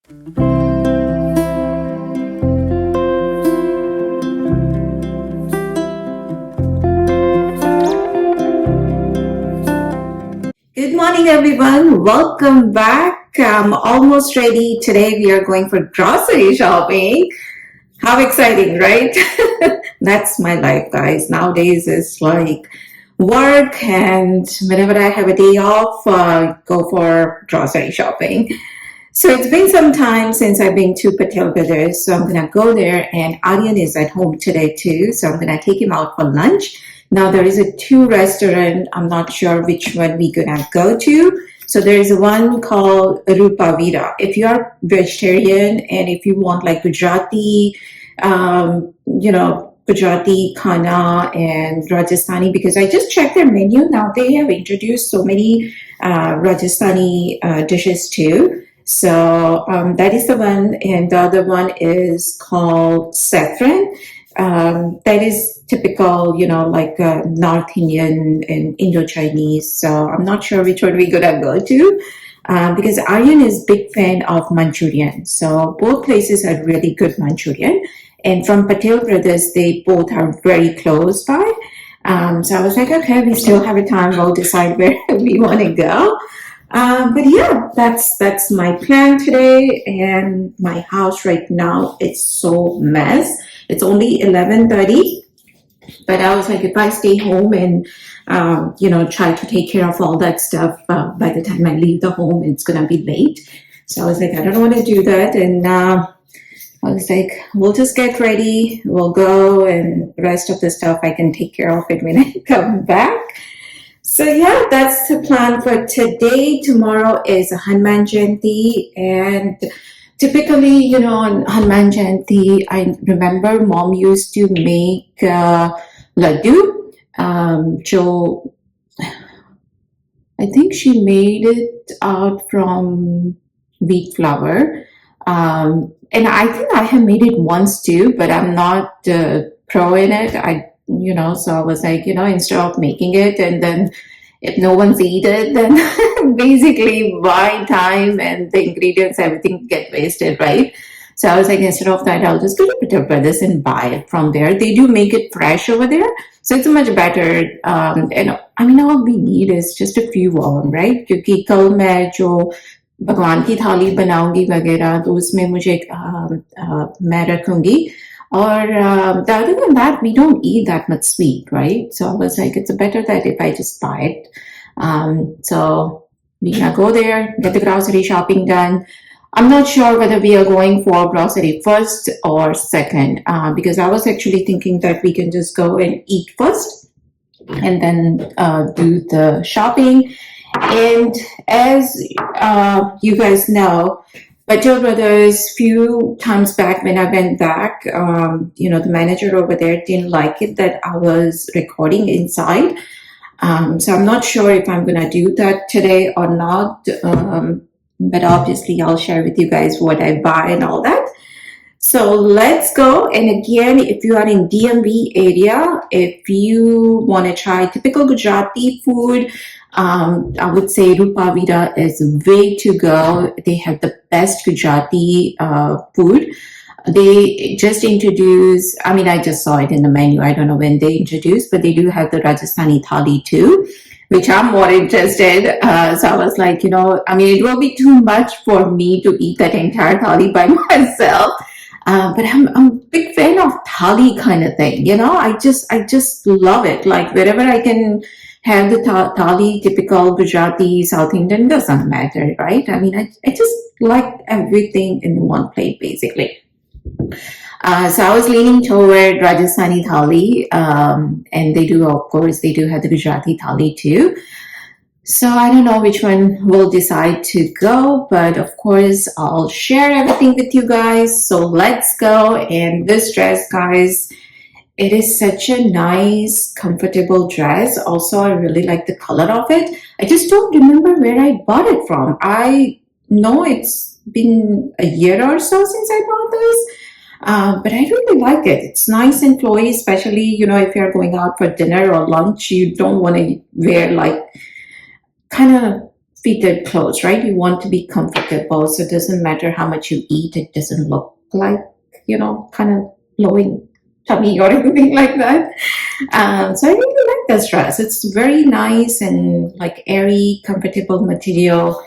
Good morning, everyone. Welcome back. I'm almost ready. Today we are going for grocery shopping. How exciting, right? That's my life, guys. Nowadays it's like work, and whenever I have a day off, go for grocery shopping. So it's been some time since I've been to Patel Brothers, so I'm gonna go there. And Aryan is at home today too, so I'm gonna take him out for lunch. Now there is a two restaurant. I'm not sure which one we're gonna go to. So there is one called Rupa Veera. If you are vegetarian and if you want like Gujarati, Gujarati khana and Rajasthani, because I just checked their menu. Now they have introduced so many Rajasthani dishes too. So that is the one, and the other one is called saffron. That is typical, like North Indian and Indo-Chinese. So I'm not sure which one we're gonna go to because Aryan is big fan of Manchurian. So both places are really good Manchurian. And from Patel Brothers, they both are very close by. So I was like, okay, we still have a time. We'll decide where we want to go. But yeah, that's my plan today. And my house right now is so mess. It's only 11:30, but I was like, if I stay home and try to take care of all that stuff, by the time I leave the home, it's gonna be late. So I was like, I don't want to do that, and I was like, we'll just get ready, we'll go, and the rest of the stuff I can take care of it when I come back. So yeah, that's the plan for today. Tomorrow is Hanuman Jayanti, and typically, on Hanuman Jayanti, I remember mom used to make laddu. So I think she made it out from wheat flour. And I think I have made it once too, but I'm not pro in it. So I was like, instead of making it and then if no one's eat it, then basically my time and the ingredients, everything get wasted, right? So I was like, instead of that, I'll just go to Patel Brothers and buy it from there. They do make it fresh over there, so it's much better. And I mean, all we need is just a few of them, right? क्योंकि कल मैं जो भगवान की थाली बनाऊंगी वगैरह तो उसमें मुझे मैं रखूंगी. Or other than that, we don't eat that much sweet, right? So I was like, it's better that if I just buy it. So we're gonna go there, get the grocery shopping done. I'm not sure whether we are going for grocery first or second, because I was actually thinking that we can just go and eat first and then do the shopping. And as you guys know, Patel Brothers, few times back when I went back, the manager over there didn't like it that I was recording inside. So I'm not sure if I'm going to do that today or not. But obviously I'll share with you guys what I buy and all that. So let's go. And again, if you are in DMV area, if you want to try typical Gujarati food, I would say Rupa Veera is way to go. They have the best Gujarati food. They just introduced, I just saw it in the menu. I don't know when they introduced, but they do have the Rajasthani Thali too, which I'm more interested. So I was like, it will be too much for me to eat that entire thali by myself. But I'm a big fan of thali kind of thing. I just love it. Like wherever I can have the thali, typical Gujarati, South Indian, doesn't matter, right? I just like everything in one plate, basically. So I was leaning toward Rajasthani thali, and they do have the Gujarati thali too. So I don't know which one we'll decide to go, but of course I'll share everything with you guys. So let's go. And this dress, guys, it is such a nice, comfortable dress. Also, I really like the color of it. I just don't remember where I bought it from. I know it's been a year or so since I bought this. But I really like it. It's nice and flowy, especially, if you're going out for dinner or lunch, you don't want to wear like kind of fitted clothes, right? You want to be comfortable, so it doesn't matter how much you eat. It doesn't look like, kind of blowing tummy or anything like that. So I really like this dress. It's very nice and like airy, comfortable material.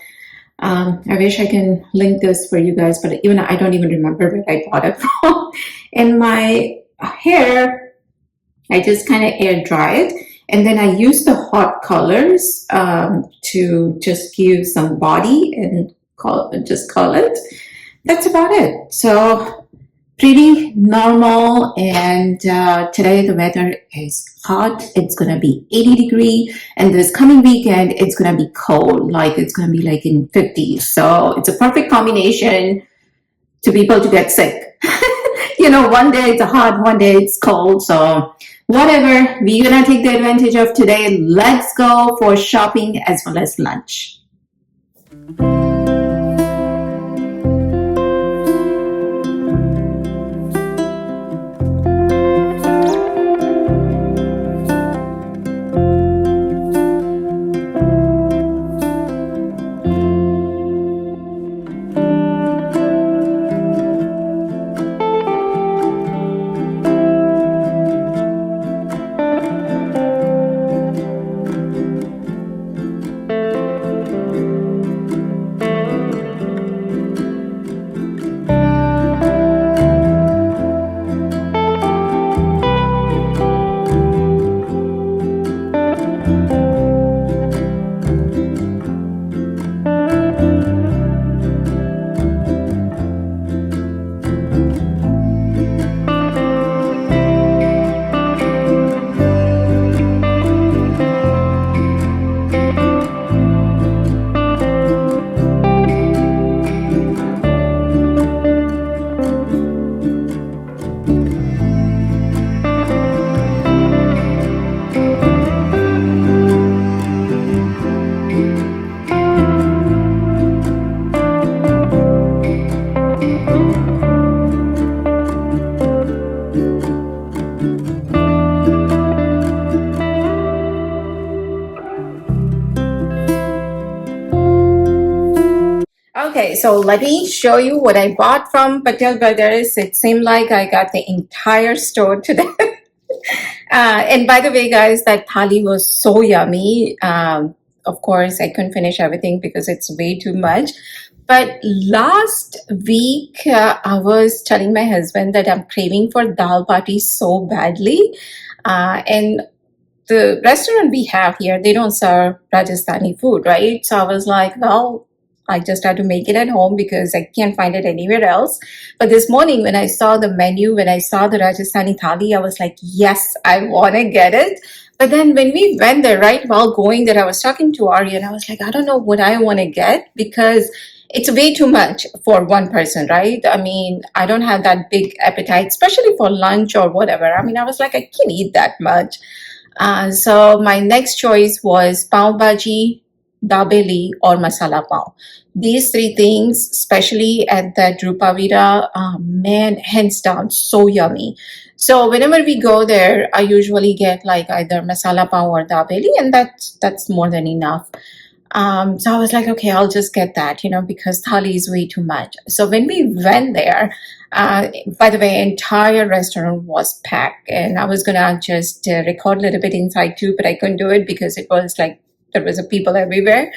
I wish I can link this for you guys, but even I don't even remember where I bought it from. And my hair, I just kind of air dry it, and then I use the hot colors to just give some body and just curl it. That's about it. So pretty normal. And today the weather is hot. It's gonna be 80-degree, and this coming weekend it's gonna be cold. Like it's gonna be like in 50s. So it's a perfect combination to people to get sick. One day it's hot, one day it's cold. So whatever, we're gonna take the advantage of today. Let's go for shopping as well as lunch. Okay, so let me show you what I bought from Patel Brothers. It seemed like I got the entire store today. And by the way, guys, that thali was so yummy. Of course, I couldn't finish everything because it's way too much. But last week, I was telling my husband that I'm craving for dal bati so badly. And the restaurant we have here, they don't serve Rajasthani food, right? So I was like, well, I just had to make it at home because I can't find it anywhere else. But this morning when I saw the menu, when I saw the Rajasthani thali, I was like, yes, I want to get it. But then when we went there, right, while going there, I was talking to Arya and I was like, I don't know what I want to get because it's way too much for one person, right? I mean, I don't have that big appetite, especially for lunch or whatever. I mean, I was like, I can't eat that much. So my next choice was pav bhaji, dabeli, or masala pav. These three things, especially at the Drupavira, man, hands down, so yummy. So whenever we go there, I usually get like either masala pav or dabeli, and that's more than enough. So I was like, okay, I'll just get that, because thali is way too much. So when we went there, by the way, entire restaurant was packed, and I was gonna just record a little bit inside too, but I couldn't do it because it was like there was people everywhere.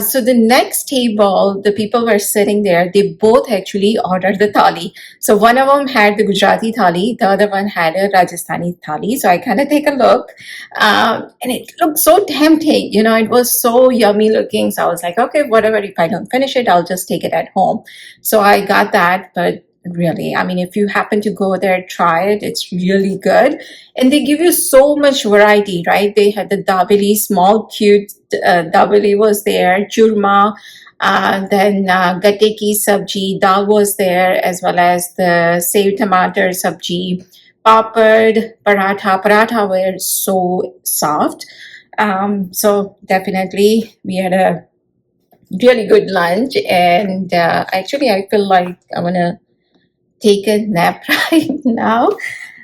So the next table, the people were sitting there. They both actually ordered the thali. So one of them had the Gujarati thali, the other one had a Rajasthani thali. So I kind of take a look, and it looked so tempting. It was so yummy looking. So I was like, okay, whatever. If I don't finish it, I'll just take it at home. So I got that, but really, I mean, if you happen to go there, try it. It's really good. And they give you so much variety, right? They had the dabeli, small, cute dabeli was there, churma, then gatte ki sabji, dal was there, as well as the sev tomato sabji, papad, paratha were so soft. So definitely we had a really good lunch. And actually, I feel like I'm going to take a nap right now.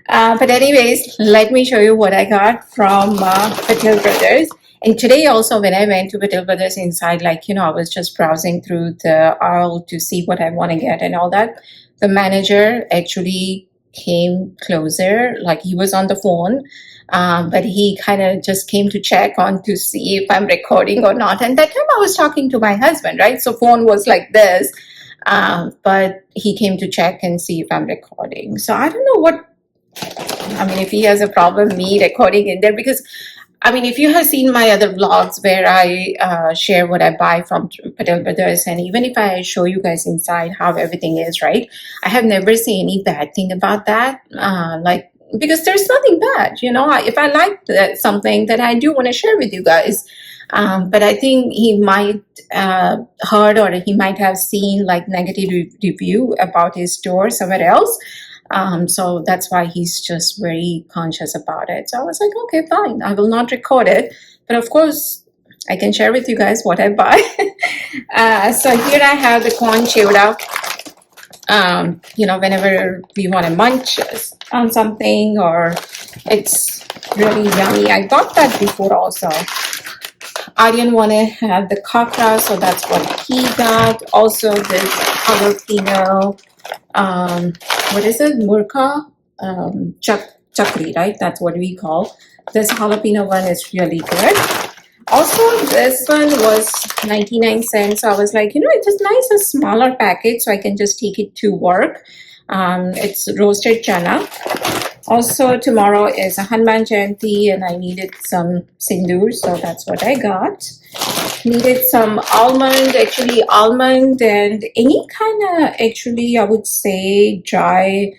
But anyways, let me show you what I got from Patel Brothers. And today also when I went to Patel Brothers inside, like, I was just browsing through the aisle to see what I want to get and all that. The manager actually came closer, like he was on the phone, but he kind of just came to check on to see if I'm recording or not. And that time I was talking to my husband, right? So phone was like this, but he came to check and see if I'm recording. So I don't know if he has a problem me recording in there, because if you have seen my other vlogs where I share what I buy from Patel Brothers, and even if I show you guys inside how everything is, right? I have never seen any bad thing about that. Because there's nothing bad, if I like something, then I do want to share with you guys. But I think he might heard, or he might have seen like negative review about his store somewhere else. So that's why he's just very conscious about it. So I was like, okay, fine, I will not record it. But of course, I can share with you guys what I buy. So here I have the corn chewda. Whenever we want to munch on something, or it's really yummy. I got that before also. I didn't want to have the kakra, so that's what he got. Also this jalapeno, what is it? Murka? Chakri, right? That's what we call. This jalapeno one is really good. Also, this one was 99 cents. So I was like, it's just nice, a smaller package, so I can just take it to work. It's roasted chana. Also, tomorrow is a Hanuman Jayanti, and I needed some sindoor, so that's what I got. Needed some almond and any kind of, I would say dry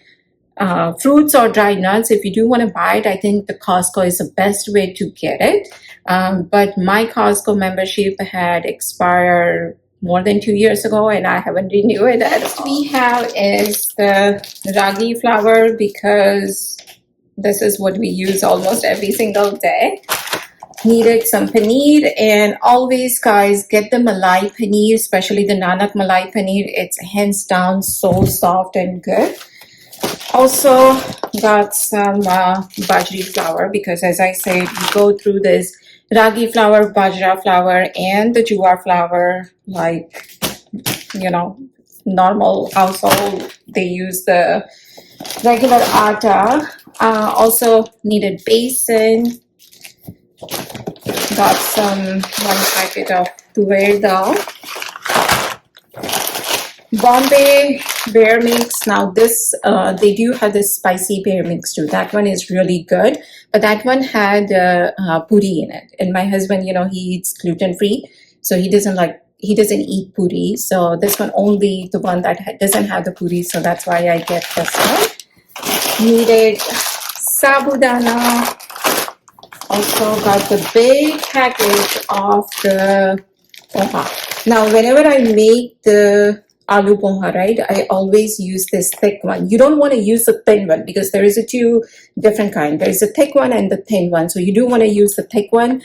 fruits or dry nuts. If you do want to buy it, I think the Costco is the best way to get it. But my Costco membership had expired more than 2 years ago, and I haven't renewed it. Next we have is the ragi flour, because this is what we use almost every single day. Needed some paneer, and always guys, get the malai paneer, especially the nanak malai paneer. It's hands down so soft and good. Also got some bajri flour, because as I said, we go through this ragi flour, bajra flour, and the jowar flour, like normal household, they use the regular atta. Also needed besan. Got one packet of tuver dal. Bombay bear mix. Now this, they do have this spicy bear mix too. That one is really good, but that one had puri in it. And my husband, he eats gluten free, so he doesn't eat puri. So this one, only the one that doesn't have the puri. So that's why I get this one. Needed sabudana. Also got the big package of the poha. Now, whenever I make the aloo poha, right, I always use this thick one. You don't want to use the thin one, because there is a two different kind. There is a thick one and the thin one. So you do want to use the thick one,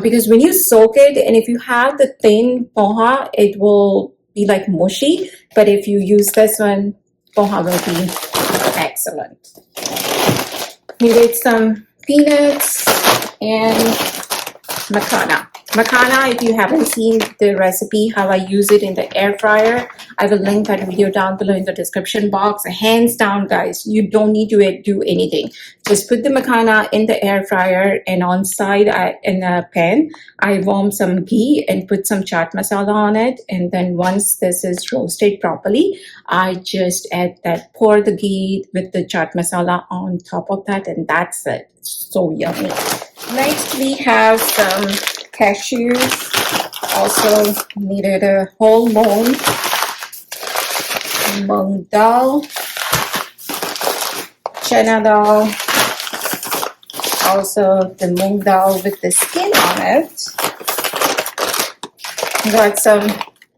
because when you soak it, and if you have the thin poha, it will be like mushy. But if you use this one, poha will be excellent. Needed some peanuts and makhana. Makhana, if you haven't seen the recipe, how I use it in the air fryer, I will link that video down below in the description box. Hands down, guys, you don't need to do anything. Just put the makhana in the air fryer, and on side in a pan, I warm some ghee and put some chaat masala on it. And then once this is roasted properly, I just pour the ghee with the chaat masala on top of that, and that's it. It's so yummy. Next, we have some cashews. Also needed a whole mung dal, chana dal, also the mung dal with the skin on it. Got some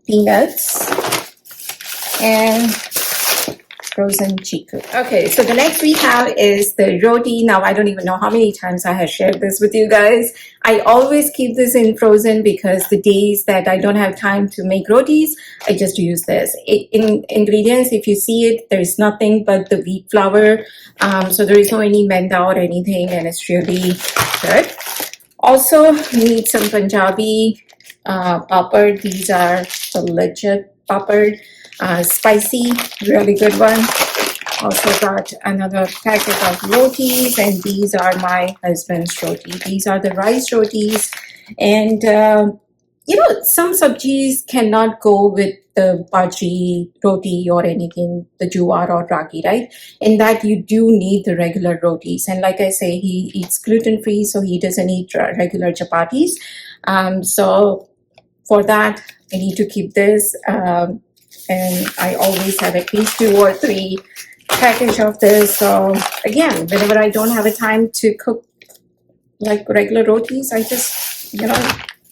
peanuts and frozen chicken. Okay, so the next we have is the roti. Now, I don't even know how many times I have shared this with you guys. I always keep this in frozen, because the days that I don't have time to make rotis, I just use this. In ingredients, if you see it, there's nothing but the wheat flour. So there is no any maida or anything, and it's really good. Also need some Punjabi papad. These are the legit papad, spicy, really good one. Also got another packet of rotis, and these are my husband's roti. These are the rice rotis, and some sabjis cannot go with the bhaji roti or anything, the jowar or ragi, right? In that you do need the regular rotis, and like I say, he eats gluten free, so he doesn't eat regular chapatis. So for that, I need to keep this, and I always have at least 2 or 3 package of this. So again, whenever I don't have a time to cook like regular rotis, I just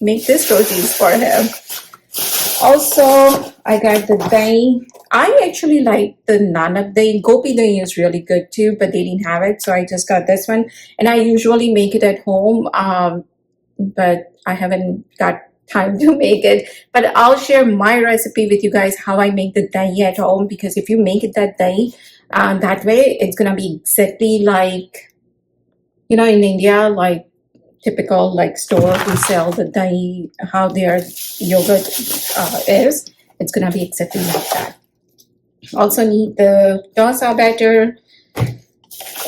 make this rotis for him. Also, I got the dahi. I actually like the nanak dahi. Gopi dahi is really good too, but they didn't have it, so I just got this one. And I usually make it at home, but I haven't got time to make it. But I'll share my recipe with you guys, how I make the dahi at home, because if you make it that dahi, that way it's gonna be exactly like in India, like typical like store who sell the dahi, how their yogurt is. It's gonna be exactly like that. Also need the dosa batter,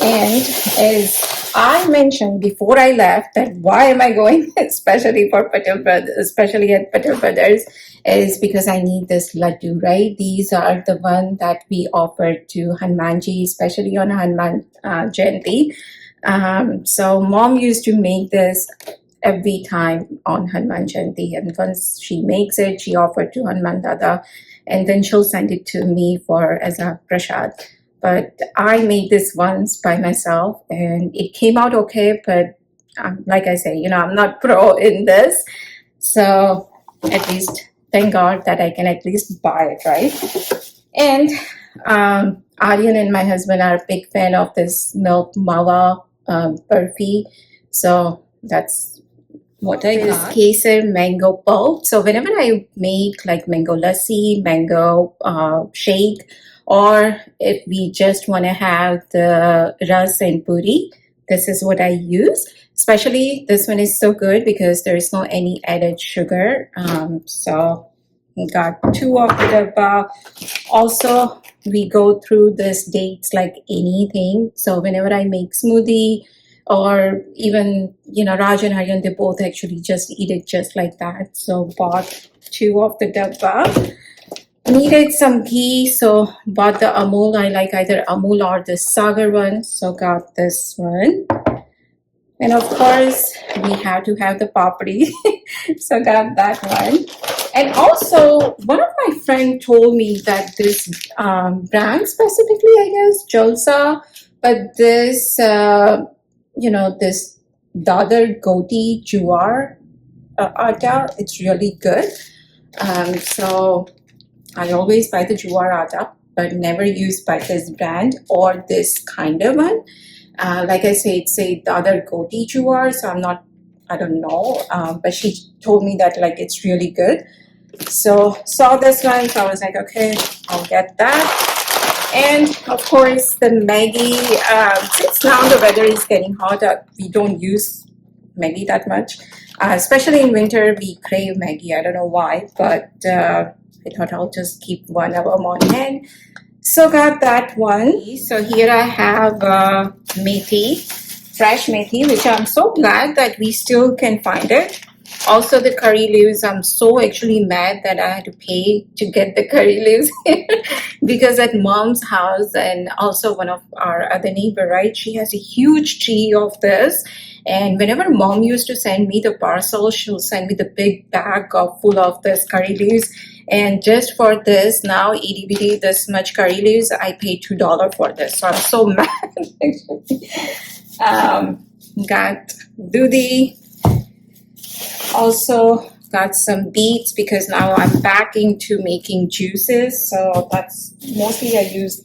and as I mentioned before I left, that why am I going especially for Patel Brothers, especially at Patel Brothers, is because I need this laddu, right? These are the one that we offer to Hanumanji, especially on Hanuman Jayanti. So mom used to make this every time on Hanuman Jayanti, and once she makes it, she offered to Hanuman Dada, and then she'll send it to me as a prasad. But I made this once by myself, and it came out okay. But like I say, I'm not pro in this, so at least thank God that I can at least buy it, right? And Aryan and my husband are a big fan of this milk mawa burfi, so that's what I got. Kesar mango pulp. So whenever I make like mango lassi, mango shake, or if we just want to have the ras and puri, this is what I use. Especially this one is so good because there is no any added sugar. So we got 2 of the dabba. Also, we go through this dates like anything. So whenever I make smoothie, or even Raj and Aryan, they both actually just eat it just like that. So bought 2 of the dabba. Needed some ghee, so bought the Amul. I like either Amul or the Sagar one, so got this one. And of course, we have to have the papri, so got that one. And also, one of my friends told me that this brand specifically, I guess, Jalsa, but this, this Dadar Goti Jowar atta, it's really good. So I always buy the Jowar atta, but never use by this brand or this kind of one. Like I say, it's the other Goti Jowar, so I don't know, but she told me that like it's really good. So saw this one, so I was like, okay, I'll get that. And of course the Maggi, since now the weather is getting hot, we don't use Maggi that much. Especially in winter, we crave Maggi. I don't know why, but I thought I'll just keep one of them on hand. So got that one. So here I have methi, fresh methi, which I'm so glad that we still can find it. Also the curry leaves, I'm so actually mad that I had to pay to get the curry leaves because at mom's house and also one of our other neighbor, right, she has a huge tree of this, and whenever mom used to send me the parcel, she'll send me the big bag full of this curry leaves. And just for this now, itty this much curry leaves, I paid $2 for this. So I'm so mad. Got dudi. Also got some beets because now I'm back into making juices. So that's mostly I use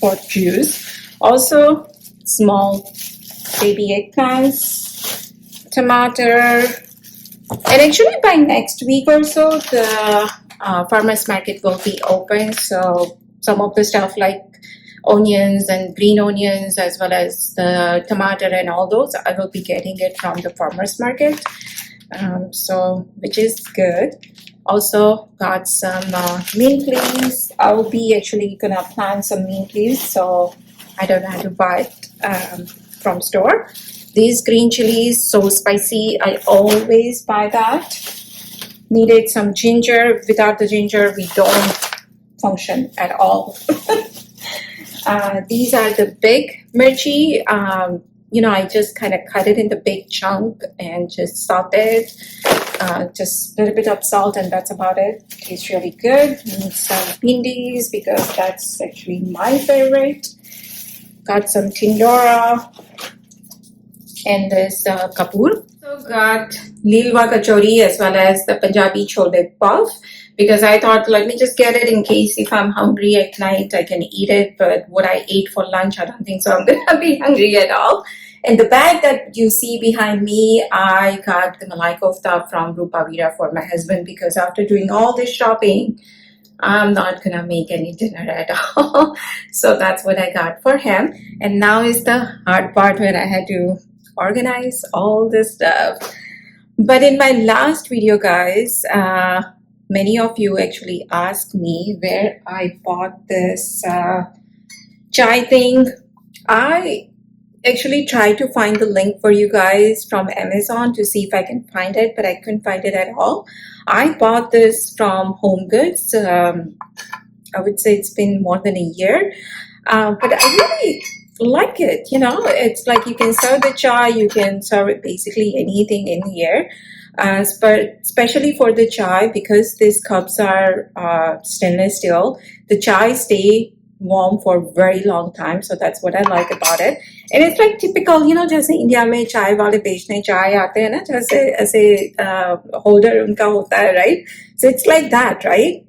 for juice. Also small baby eggplants, tomato. And actually by next week or so, the farmers market will be open, so some of the stuff like onions and green onions, as well as the tomato and all those. I will be getting it from the farmers market, so which is good. Also got some mint leaves. I will be actually gonna plant some mint leaves, so I don't have to buy it from store. These green chilies, so spicy, I always buy that. Needed some ginger. Without the ginger, we don't function at all. These are the big mirchi. I just kind of cut it in the big chunk and just saute it. Just a little bit of salt, and that's about it. Tastes really good. Need some pindis because that's actually my favorite. Got some tindora and this kapur. So got lilwa kachori as well as the Punjabi chole puff, because I thought, let me just get it in case if I'm hungry at night I can eat it. But what I ate for lunch, I don't think so I'm gonna be hungry at all. And the bag that you see behind me, I got the malai kofta from Rupavira for my husband, because after doing all this shopping, I'm not gonna make any dinner at all. So that's what I got for him. And now is the hard part when I had to organize all this stuff. But in my last video, guys, many of you actually asked me where I bought this chai thing. I actually tried to find the link for you guys from Amazon to see if I can find it, but I couldn't find it at all. I bought this from Home Goods. I would say it's been more than a year, but I really like it. It's like you can serve the chai, you can serve it basically anything in here. But especially for the chai, because these cups are stainless steel, the chai stay warm for a very long time. So that's what I like about it. And it's like typical, जैसे India में चाय वाले बेचने चाय आते हैं ना, जैसे ऐसे holder उनका होता है, right? So it's like that, right?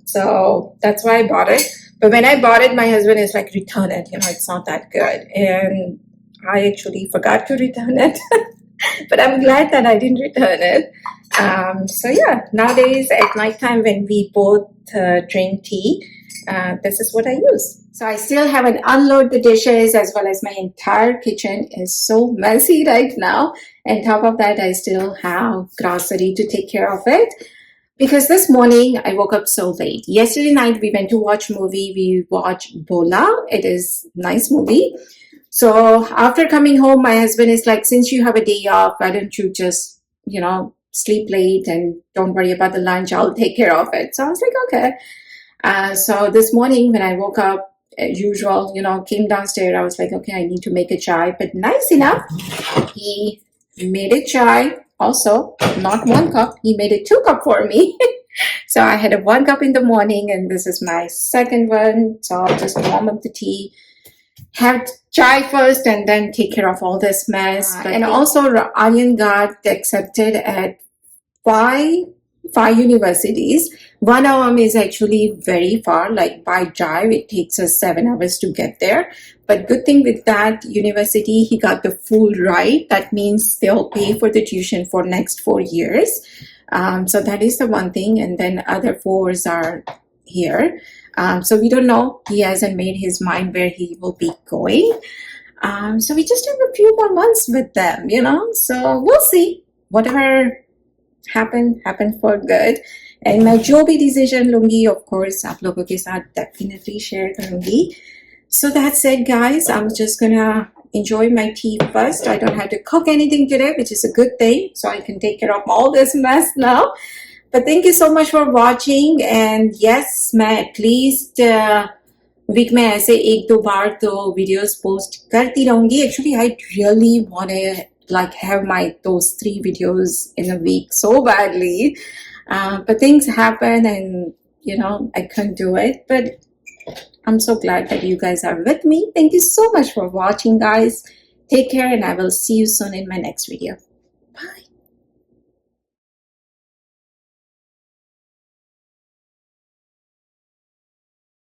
So that's why I bought it. But when I bought it, my husband is like, return it. It's not that good. And I actually forgot to return it. But I'm glad that I didn't return it. So yeah, nowadays at nighttime when we both drink tea, this is what I use. So I still haven't unloaded the dishes, as well as my entire kitchen is so messy right now. And top of that, I still have grocery to take care of it. Because this morning I woke up so late. Yesterday night we went to watch movie. We watched Bola. It is a nice movie. So after coming home, my husband is like, since you have a day off, why don't you just, sleep late and don't worry about the lunch. I'll take care of it. So I was like, okay. So this morning when I woke up, as usual, came downstairs, I was like, okay, I need to make a chai. But nice enough, he made a chai. Also, not 1 cup, he made it 2 cups for me. So I had a 1 cup in the morning, and this is my second one. So I'll just warm up the tea, have chai first, and then take care of all this mess. And also, Aryan got accepted at five universities. One of them is actually very far, like by drive, it takes us 7 hours to get there. But good thing with that university, he got the full ride. That means they'll pay for the tuition for next 4 years. So that is the one thing. And then other 4s are here. So we don't know. He hasn't made his mind where he will be going. So we just have a few more months with them, So we'll see. Whatever happen for good. And मैं जो भी decision लूँगी, of course, आप लोगों के साथ definitely share करूँगी. So that's it, guys. I'm just gonna enjoy my tea first. I don't have to cook anything today, which is a good thing. So I can take care of all this mess now. But thank you so much for watching. And yes, मैं at least week में ऐसे 1-2 बार तो videos post करती रहूँगी. Actually, I really want to like have those 3 videos in a week so badly. But things happen and, I couldn't do it. But I'm so glad that you guys are with me. Thank you so much for watching, guys. Take care, and I will see you soon in my next video. Bye.